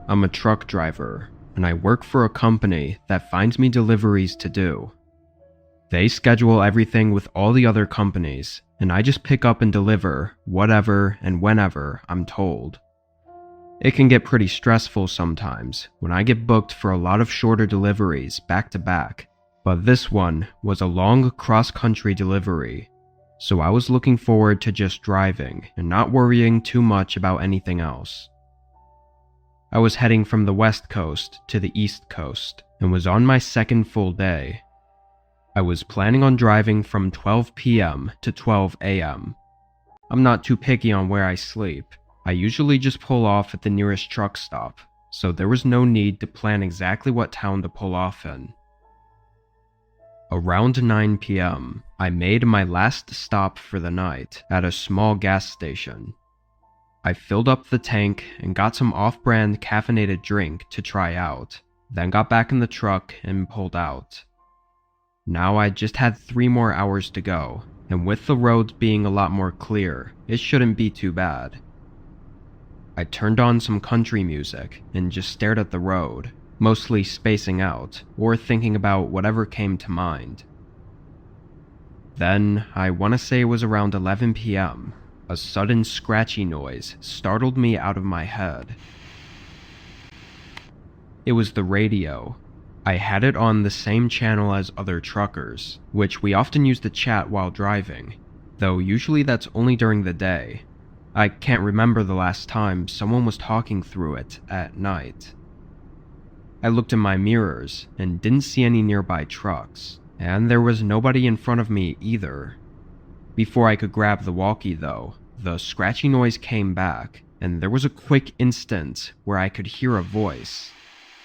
I'm a truck driver, and I work for a company that finds me deliveries to do. They schedule everything with all the other companies, and I just pick up and deliver whatever and whenever I'm told. It can get pretty stressful sometimes when I get booked for a lot of shorter deliveries back to back, but this one was a long cross-country delivery, so I was looking forward to just driving and not worrying too much about anything else. I was heading from the West Coast to the East Coast and was on my second full day. I was planning on driving from 12 p.m. to 12 a.m. I'm not too picky on where I sleep. I usually just pull off at the nearest truck stop, so there was no need to plan exactly what town to pull off in. Around 9 p.m., I made my last stop for the night at a small gas station. I filled up the tank and got some off-brand caffeinated drink to try out, then got back in the truck and pulled out. Now I just had 3 more hours to go, and with the roads being a lot more clear, it shouldn't be too bad. I turned on some country music and just stared at the road, mostly spacing out or thinking about whatever came to mind. Then, I want to say it was around 11 p.m., a sudden scratchy noise startled me out of my head. It was the radio. I had it on the same channel as other truckers, which we often use to chat while driving, though usually that's only during the day. I can't remember the last time someone was talking through it at night. I looked in my mirrors and didn't see any nearby trucks, and there was nobody in front of me either. Before I could grab the walkie though, the scratchy noise came back, and there was a quick instant where I could hear a voice.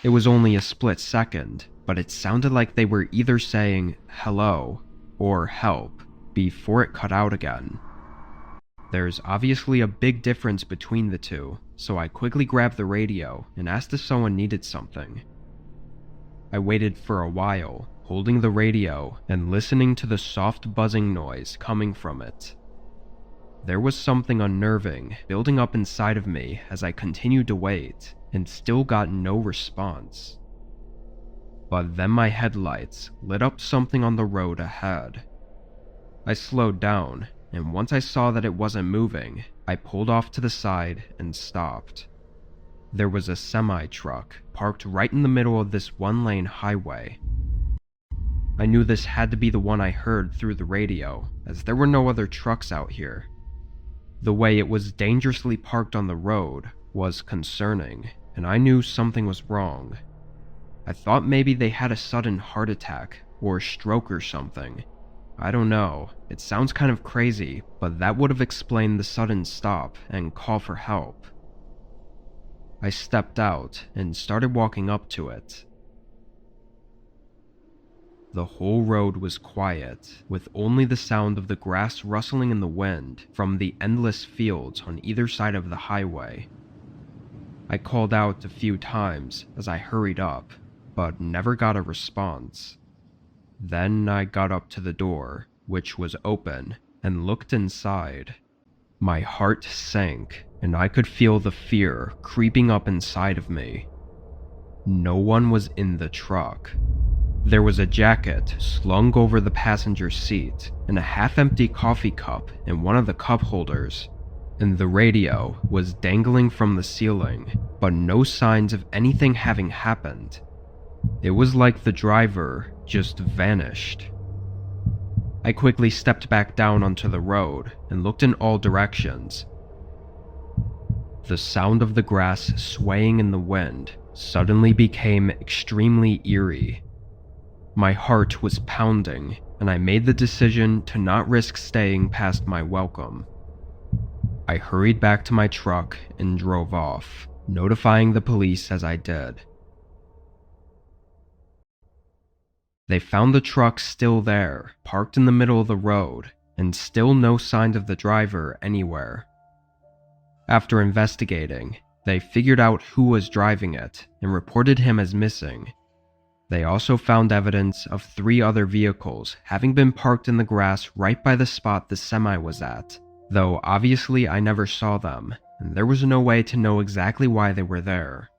It was only a split second, but it sounded like they were either saying hello or help before it cut out again. There's obviously a big difference between the two, so I quickly grabbed the radio and asked if someone needed something. I waited for a while, holding the radio and listening to the soft buzzing noise coming from it. There was something unnerving building up inside of me as I continued to wait, and still got no response. But then my headlights lit up something on the road ahead. I slowed down, and once I saw that it wasn't moving, I pulled off to the side and stopped. There was a semi-truck parked right in the middle of this one-lane highway. I knew this had to be the one I heard through the radio, as there were no other trucks out here. The way it was dangerously parked on the road was concerning, and I knew something was wrong. I thought maybe they had a sudden heart attack or stroke or something. I don't know, it sounds kind of crazy, but that would have explained the sudden stop and call for help. I stepped out and started walking up to it. The whole road was quiet, with only the sound of the grass rustling in the wind from the endless fields on either side of the highway. I called out a few times as I hurried up, but never got a response. Then I got up to the door, which was open, and looked inside. My heart sank, and I could feel the fear creeping up inside of me. No one was in the truck. There was a jacket slung over the passenger seat, and a half-empty coffee cup in one of the cup holders, and the radio was dangling from the ceiling, but no signs of anything having happened. It was like the driver just vanished. I quickly stepped back down onto the road and looked in all directions. The sound of the grass swaying in the wind suddenly became extremely eerie. My heart was pounding, and I made the decision to not risk staying past my welcome. I hurried back to my truck and drove off, notifying the police as I did. They found the truck still there, parked in the middle of the road, and still no signs of the driver anywhere. After investigating, they figured out who was driving it and reported him as missing. They also found evidence of 3 other vehicles having been parked in the grass right by the spot the semi was at, though obviously I never saw them, and there was no way to know exactly why they were there.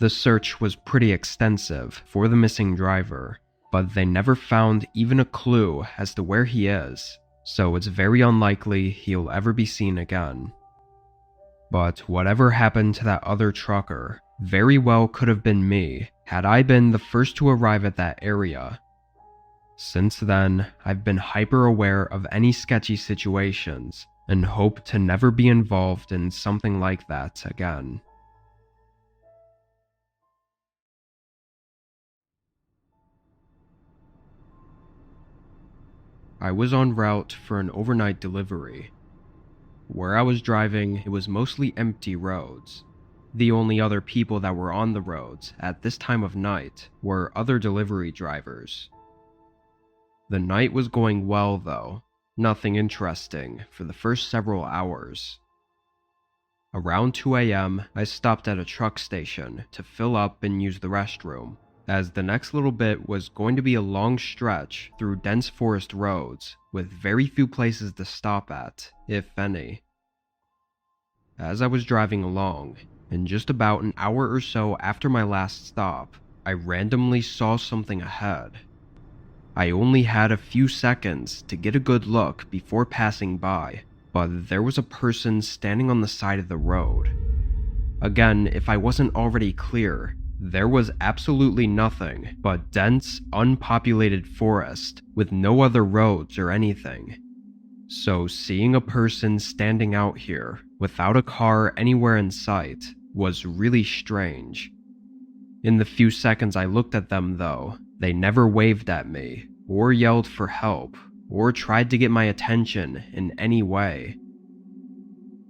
The search was pretty extensive for the missing driver, but they never found even a clue as to where he is, so it's very unlikely he'll ever be seen again. But whatever happened to that other trucker very well could have been me had I been the first to arrive at that area. Since then, I've been hyper aware of any sketchy situations and hope to never be involved in something like that again. I was en route for an overnight delivery. Where I was driving, it was mostly empty roads. The only other people that were on the roads at this time of night were other delivery drivers. The night was going well though, nothing interesting for the first several hours. Around 2 a.m., I stopped at a truck station to fill up and use the restroom, as the next little bit was going to be a long stretch through dense forest roads with very few places to stop at, if any. As I was driving along, and just about an hour or so after my last stop, I randomly saw something ahead. I only had a few seconds to get a good look before passing by, but there was a person standing on the side of the road. Again, if I wasn't already clear, there was absolutely nothing but dense, unpopulated forest with no other roads or anything. So seeing a person standing out here without a car anywhere in sight was really strange. In the few seconds I looked at them though, they never waved at me, or yelled for help, or tried to get my attention in any way.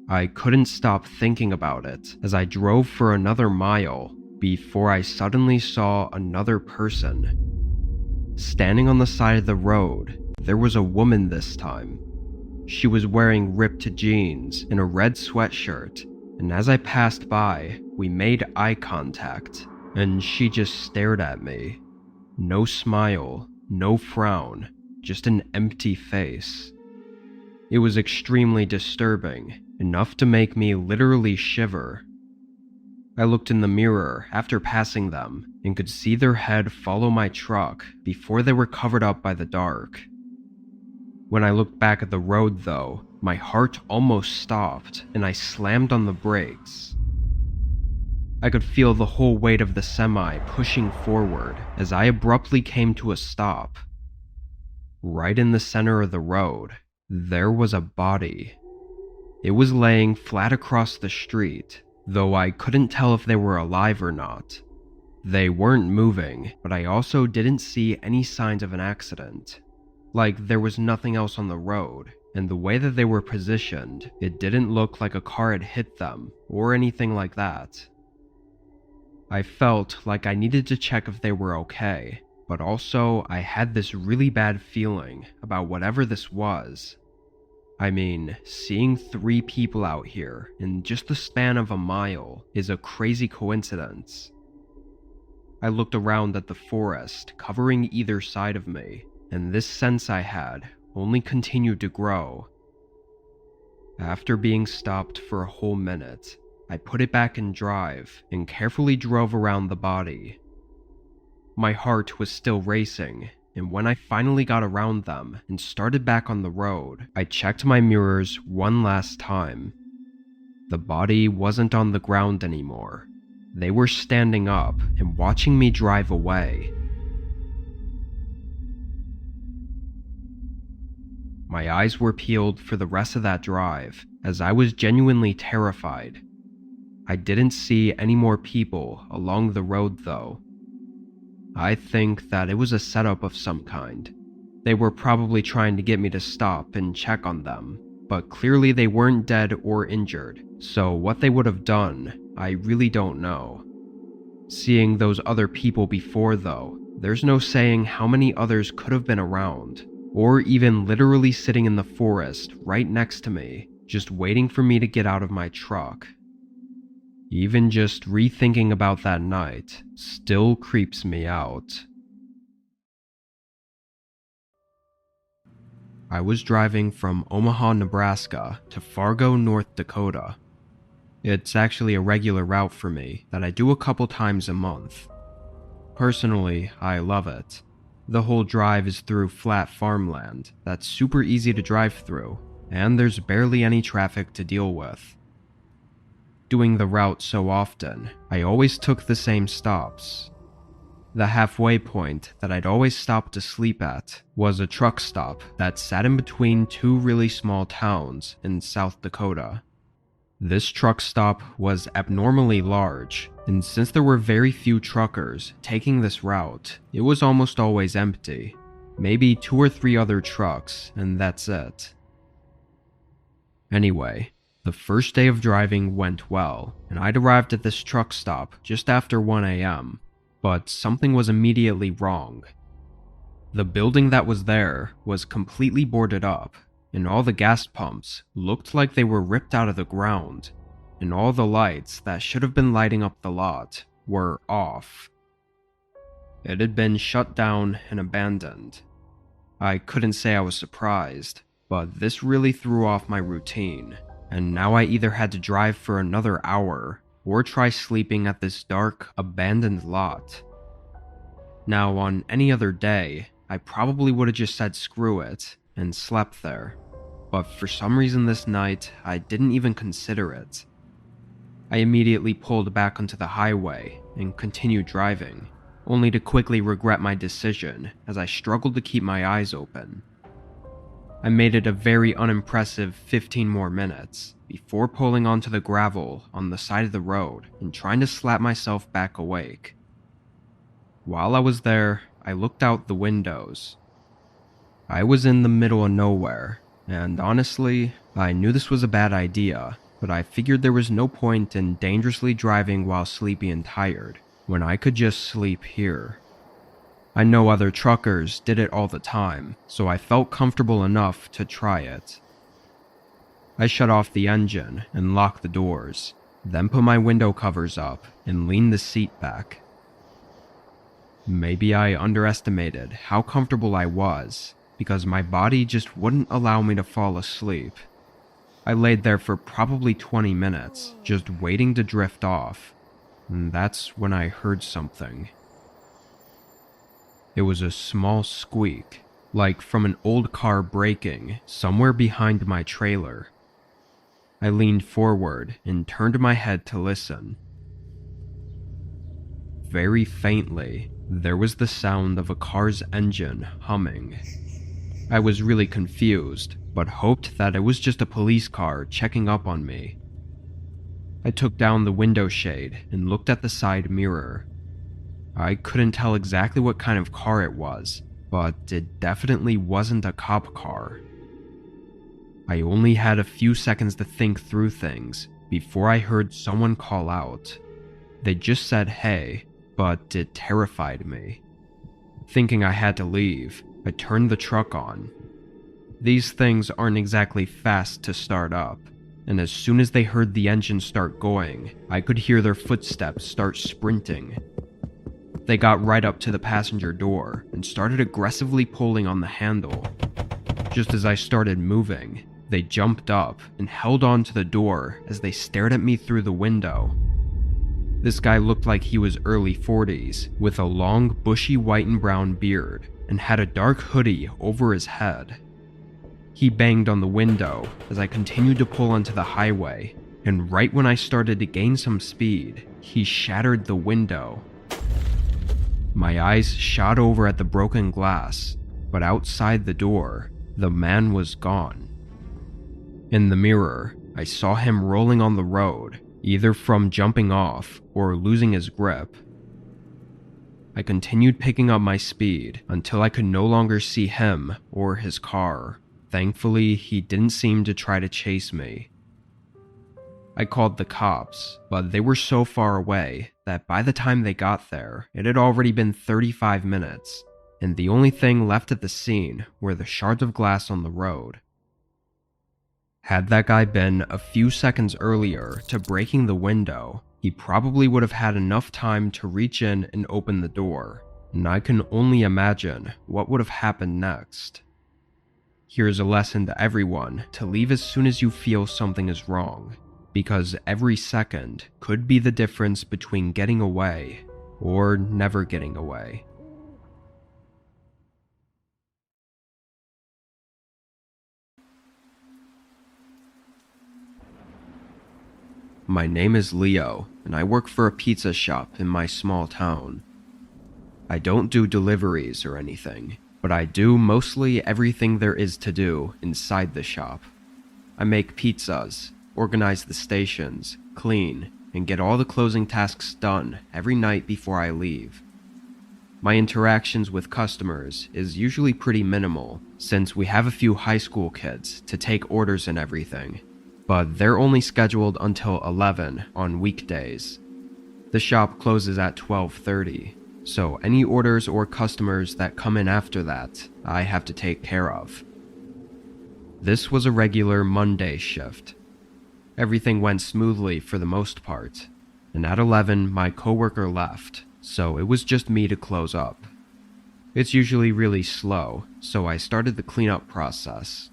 I couldn't stop thinking about it as I drove for another mile before I suddenly saw another person. Standing on the side of the road, there was a woman this time. She was wearing ripped jeans and a red sweatshirt, and as I passed by, we made eye contact, and she just stared at me. No smile, no frown, just an empty face. It was extremely disturbing, enough to make me literally shiver. I looked in the mirror after passing them and could see their head follow my truck before they were covered up by the dark. When I looked back at the road though, my heart almost stopped and I slammed on the brakes. I could feel the whole weight of the semi pushing forward as I abruptly came to a stop. Right in the center of the road, there was a body. It was laying flat across the street, though I couldn't tell if they were alive or not. They weren't moving, but I also didn't see any signs of an accident. Like there was nothing else on the road, and the way that they were positioned, it didn't look like a car had hit them or anything like that. I felt like I needed to check if they were okay, but also I had this really bad feeling about whatever this was. I mean, seeing 3 people out here in just the span of a mile is a crazy coincidence. I looked around at the forest covering either side of me, and this sense I had only continued to grow. After being stopped for a whole minute, I put it back in drive and carefully drove around the body. My heart was still racing, and when I finally got around them and started back on the road, I checked my mirrors one last time. The body wasn't on the ground anymore. They were standing up and watching me drive away. My eyes were peeled for the rest of that drive, as I was genuinely terrified. I didn't see any more people along the road though. I think that it was a setup of some kind. They were probably trying to get me to stop and check on them, but clearly they weren't dead or injured, so what they would have done, I really don't know. Seeing those other people before though, there's no saying how many others could have been around, or even literally sitting in the forest right next to me, just waiting for me to get out of my truck. Even just rethinking about that night still creeps me out. I was driving from Omaha, Nebraska to Fargo, North Dakota. It's actually a regular route for me that I do a couple times a month. Personally, I love it. The whole drive is through flat farmland that's super easy to drive through, and there's barely any traffic to deal with. Doing the route so often, I always took the same stops. The halfway point that I'd always stop to sleep at was a truck stop that sat in between two really small towns in South Dakota. This truck stop was abnormally large, and since there were very few truckers taking this route, it was almost always empty. Maybe 2 or 3 other trucks, and that's it. Anyway, the first day of driving went well, and I'd arrived at this truck stop just after 1 a.m., but something was immediately wrong. The building that was there was completely boarded up, and all the gas pumps looked like they were ripped out of the ground, and all the lights that should have been lighting up the lot were off. It had been shut down and abandoned. I couldn't say I was surprised, but this really threw off my routine, and now I either had to drive for another hour or try sleeping at this dark, abandoned lot. Now, on any other day, I probably would have just said screw it and slept there, but for some reason this night, I didn't even consider it. I immediately pulled back onto the highway and continued driving, only to quickly regret my decision as I struggled to keep my eyes open. I made it a very unimpressive 15 more minutes before pulling onto the gravel on the side of the road and trying to slap myself back awake. While I was there, I looked out the windows. I was in the middle of nowhere, and honestly, I knew this was a bad idea, but I figured there was no point in dangerously driving while sleepy and tired, when I could just sleep here. I know other truckers did it all the time, so I felt comfortable enough to try it. I shut off the engine and locked the doors, then put my window covers up and leaned the seat back. Maybe I underestimated how comfortable I was, because my body just wouldn't allow me to fall asleep. I laid there for probably 20 minutes, just waiting to drift off, and that's when I heard something. It was a small squeak, like from an old car braking somewhere behind my trailer. I leaned forward and turned my head to listen. Very faintly, there was the sound of a car's engine humming. I was really confused, but hoped that it was just a police car checking up on me. I took down the window shade and looked at the side mirror. I couldn't tell exactly what kind of car it was, but it definitely wasn't a cop car. I only had a few seconds to think through things before I heard someone call out. They just said hey, but it terrified me. Thinking I had to leave, I turned the truck on. These things aren't exactly fast to start up, and as soon as they heard the engine start going, I could hear their footsteps start sprinting. They got right up to the passenger door and started aggressively pulling on the handle. Just as I started moving, they jumped up and held on to the door as they stared at me through the window. This guy looked like he was early 40s, with a long, bushy white and brown beard, and had a dark hoodie over his head. He banged on the window as I continued to pull onto the highway, and right when I started to gain some speed, he shattered the window. My eyes shot over at the broken glass, but outside the door, the man was gone. In the mirror, I saw him rolling on the road, either from jumping off or losing his grip. I continued picking up my speed until I could no longer see him or his car. Thankfully, he didn't seem to try to chase me. I called the cops, but they were so far away that by the time they got there, it had already been 35 minutes, and the only thing left at the scene were the shards of glass on the road. Had that guy been a few seconds earlier to breaking the window, he probably would have had enough time to reach in and open the door, and I can only imagine what would have happened next. Here's a lesson to everyone to leave as soon as you feel something is wrong. because every second could be the difference between getting away or never getting away. My name is Leo, and I work for a pizza shop in my small town. I don't do deliveries or anything, but I do mostly everything there is to do inside the shop. I make pizzas, organize the stations, clean, and get all the closing tasks done every night before I leave. My interactions with customers is usually pretty minimal, since we have a few high school kids to take orders and everything, but they're only scheduled until 11 on weekdays. The shop closes at 12:30, so any orders or customers that come in after that, I have to take care of. This was a regular Monday shift. Everything went smoothly for the most part, and at 11 my coworker left, so it was just me to close up. It's usually really slow, so I started the cleanup process.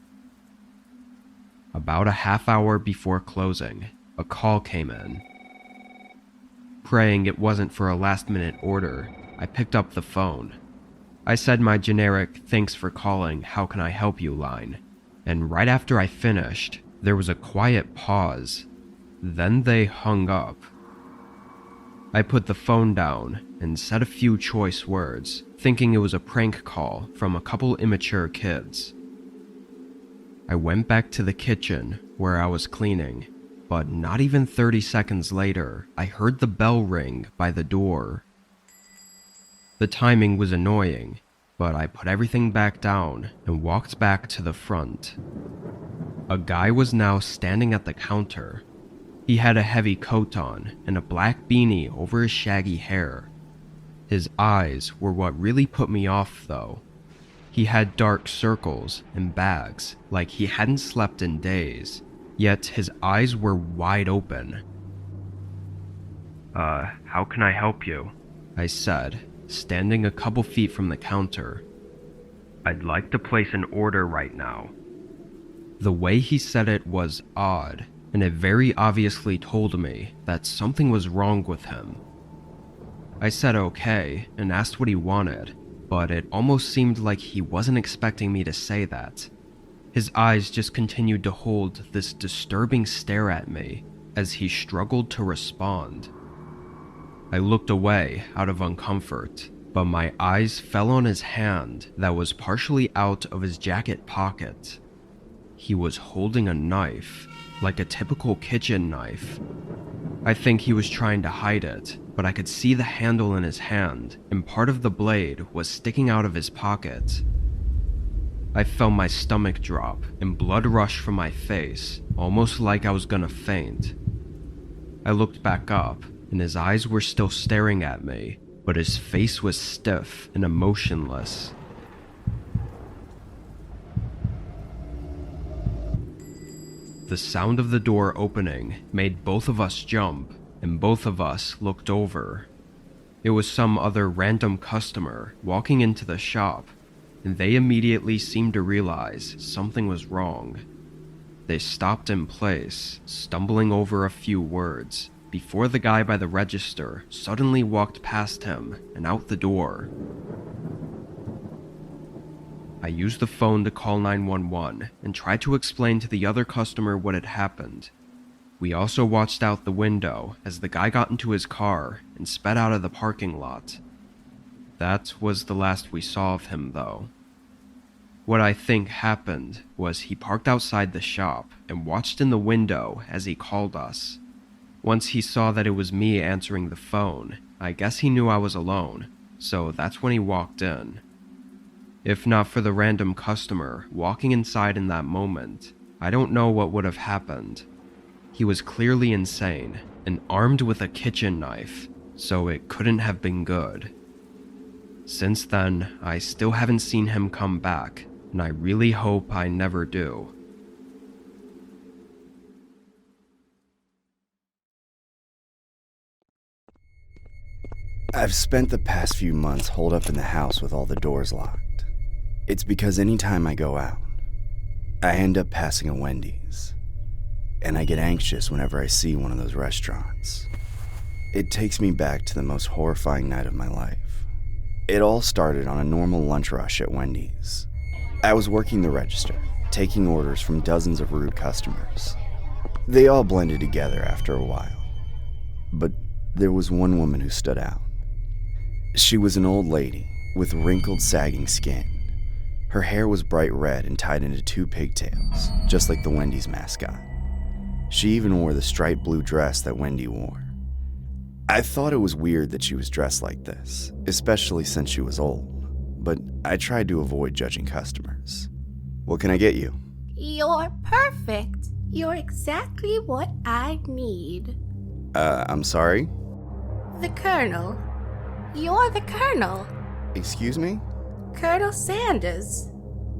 About a half hour before closing, a call came in. Praying it wasn't for a last-minute order, I picked up the phone. I said my generic "thanks for calling, how can I help you" line, and right after I finished, there was a quiet pause. Then they hung up. I put the phone down and said a few choice words, thinking it was a prank call from a couple immature kids. I went back to the kitchen where I was cleaning, but not even 30 seconds later, I heard the bell ring by the door. The timing was annoying, but I put everything back down and walked back to the front. A guy was now standing at the counter. He had a heavy coat on and a black beanie over his shaggy hair. His eyes were what really put me off though. He had dark circles and bags like he hadn't slept in days, yet his eyes were wide open. How can I help you?" I said, standing a couple feet from the counter. "I'd like to place an order right now." The way he said it was odd, and it very obviously told me that something was wrong with him. I said okay and asked what he wanted, but it almost seemed like he wasn't expecting me to say that. His eyes just continued to hold this disturbing stare at me as he struggled to respond. I looked away out of uncomfort, but my eyes fell on his hand that was partially out of his jacket pocket. He was holding a knife, like a typical kitchen knife. I think he was trying to hide it, but I could see the handle in his hand, and part of the blade was sticking out of his pocket. I felt my stomach drop and blood rush from my face, almost like I was gonna faint. I looked back up, and his eyes were still staring at me, but his face was stiff and emotionless. The sound of the door opening made both of us jump, and both of us looked over. It was some other random customer walking into the shop, and they immediately seemed to realize something was wrong. They stopped in place, stumbling over a few words, before the guy by the register suddenly walked past him and out the door. I used the phone to call 911 and tried to explain to the other customer what had happened. We also watched out the window as the guy got into his car and sped out of the parking lot. That was the last we saw of him, though. What I think happened was he parked outside the shop and watched in the window as he called us. Once he saw that it was me answering the phone, I guess he knew I was alone, so that's when he walked in. If not for the random customer walking inside in that moment, I don't know what would have happened. He was clearly insane and armed with a kitchen knife, so it couldn't have been good. Since then, I still haven't seen him come back, and I really hope I never do. I've spent the past few months holed up in the house with all the doors locked. It's because anytime I go out, I end up passing a Wendy's. and I get anxious whenever I see one of those restaurants. It takes me back to the most horrifying night of my life. It all started on a normal lunch rush at Wendy's. I was working the register, taking orders from dozens of rude customers. They all blended together after a while. But there was one woman who stood out. She was an old lady with wrinkled, sagging skin. Her hair was bright red and tied into 2 pigtails, just like the Wendy's mascot. She even wore the striped blue dress that Wendy wore. I thought it was weird that she was dressed like this, especially since she was old, but I tried to avoid judging customers. What can I get you? You're perfect. You're exactly what I need. I'm sorry? The Colonel. You're the Colonel. Excuse me? Colonel Sanders.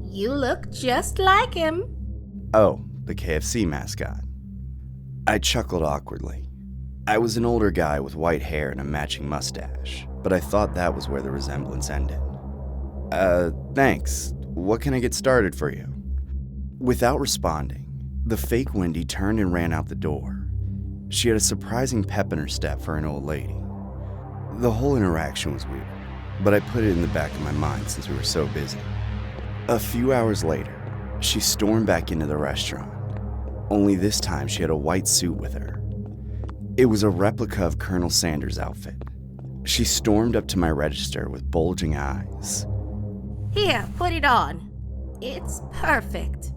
You look just like him. Oh, the KFC mascot. I chuckled awkwardly. I was an older guy with white hair and a matching mustache, but I thought that was where the resemblance ended. Thanks. What can I get started for you? Without responding, the fake Wendy turned and ran out the door. She had a surprising pep in her step for an old lady. The whole interaction was weird, but I put it in the back of my mind since we were so busy. A few hours later, she stormed back into the restaurant. Only this time she had a white suit with her. It was a replica of Colonel Sanders' outfit. She stormed up to my register with bulging eyes. Here, put it on. It's perfect.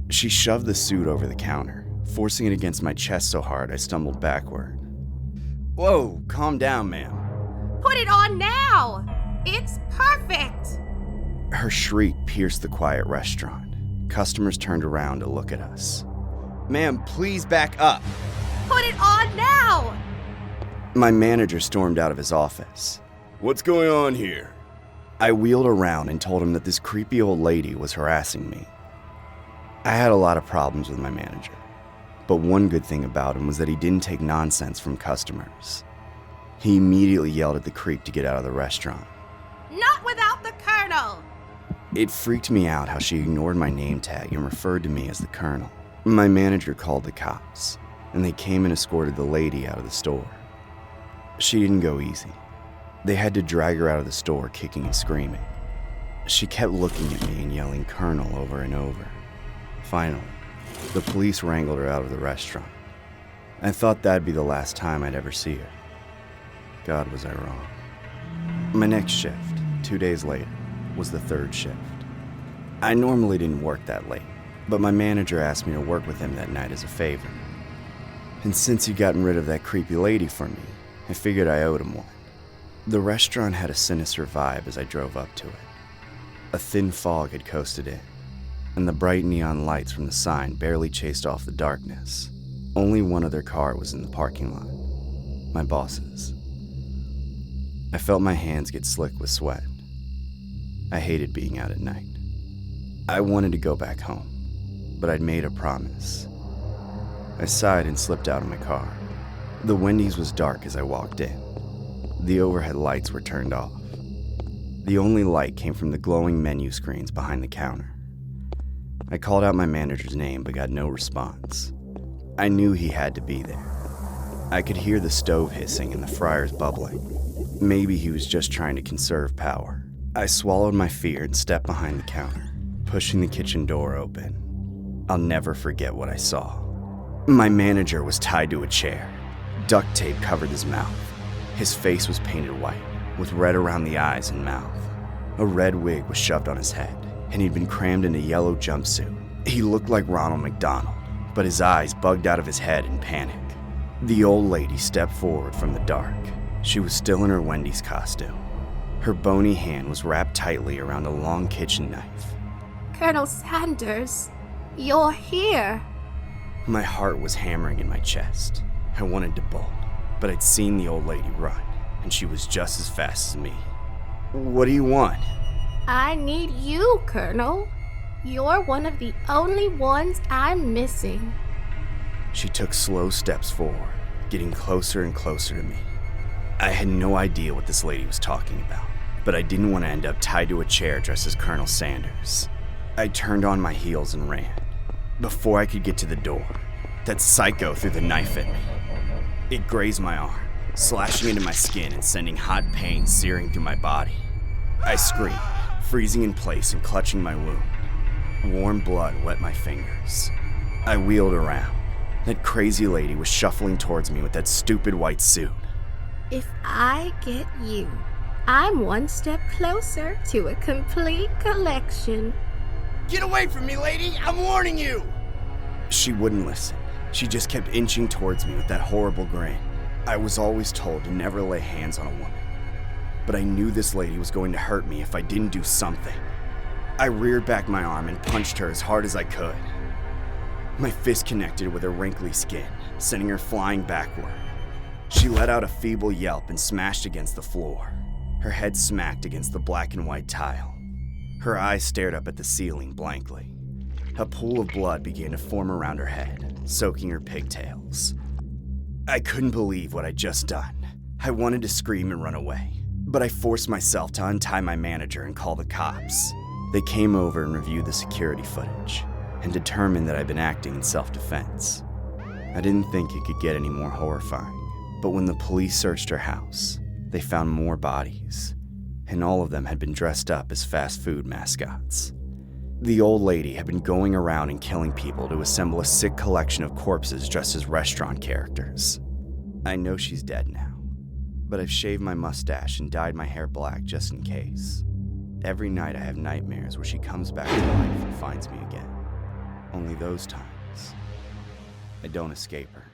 She shoved the suit over the counter, forcing it against my chest so hard I stumbled backward. Whoa, calm down, ma'am. Put it on now! It's perfect! Her shriek pierced the quiet restaurant. Customers turned around to look at us. Ma'am, please back up. Put it on now! My manager stormed out of his office. What's going on here? I wheeled around and told him that this creepy old lady was harassing me. I had a lot of problems with my manager, but one good thing about him was that he didn't take nonsense from customers. He immediately yelled at the creep to get out of the restaurant. Not without the Colonel! It freaked me out how she ignored my name tag and referred to me as the Colonel. My manager called the cops, and they came and escorted the lady out of the store. She didn't go easy. They had to drag her out of the store kicking and screaming. She kept looking at me and yelling Colonel over and over. Finally, the police wrangled her out of the restaurant. I thought that'd be the last time I'd ever see her. God, was I wrong. My next shift, 2 days later, was the 3rd shift. I normally didn't work that late, but my manager asked me to work with him that night as a favor. And since he'd gotten rid of that creepy lady for me, I figured I owed him one. The restaurant had a sinister vibe as I drove up to it. A thin fog had coasted in, and the bright neon lights from the sign barely chased off the darkness. Only one other car was in the parking lot. My boss's. I felt my hands get slick with sweat. I hated being out at night. I wanted to go back home, but I'd made a promise. I sighed and slipped out of my car. The Wendy's was dark as I walked in. The overhead lights were turned off. The only light came from the glowing menu screens behind the counter. I called out my manager's name but got no response. I knew he had to be there. I could hear the stove hissing and the fryers bubbling. Maybe he was just trying to conserve power. I swallowed my fear and stepped behind the counter, pushing the kitchen door open. I'll never forget what I saw. My manager was tied to a chair. Duct tape covered his mouth. His face was painted white, with red around the eyes and mouth. A red wig was shoved on his head, and he'd been crammed in a yellow jumpsuit. He looked like Ronald McDonald, but his eyes bugged out of his head in panic. The old lady stepped forward from the dark. She was still in her Wendy's costume. Her bony hand was wrapped tightly around a long kitchen knife. Colonel Sanders, you're here. My heart was hammering in my chest. I wanted to bolt, but I'd seen the old lady run, and she was just as fast as me. What do you want? I need you, Colonel. You're one of the only ones I'm missing. She took slow steps forward, getting closer and closer to me. I had no idea what this lady was talking about, but I didn't want to end up tied to a chair dressed as Colonel Sanders. I turned on my heels and ran. Before I could get to the door, That psycho threw the knife at me. It grazed my arm, slashing into my skin and sending hot pain searing through my body. I screamed, freezing in place and clutching my wound. Warm blood wet my fingers. I wheeled around. That crazy lady was shuffling towards me with that stupid white suit. If I get you, I'm one step closer to a complete collection. Get away from me, lady! I'm warning you! She wouldn't listen. She just kept inching towards me with that horrible grin. I was always told to never lay hands on a woman. But I knew this lady was going to hurt me if I didn't do something. I reared back my arm and punched her as hard as I could. My fist connected with her wrinkly skin, sending her flying backward. She let out a feeble yelp and smashed against the floor. Her head smacked against the black and white tile. Her eyes stared up at the ceiling blankly. A pool of blood began to form around her head, soaking her pigtails. I couldn't believe what I'd just done. I wanted to scream and run away, but I forced myself to untie my manager and call the cops. They came over and reviewed the security footage and determined that I'd been acting in self-defense. I didn't think it could get any more horrifying, but when the police searched her house, they found more bodies, and all of them had been dressed up as fast food mascots. The old lady had been going around and killing people to assemble a sick collection of corpses dressed as restaurant characters. I know she's dead now, but I've shaved my mustache and dyed my hair black just in case. Every night I have nightmares where she comes back to life and finds me again. Only those times, I don't escape her.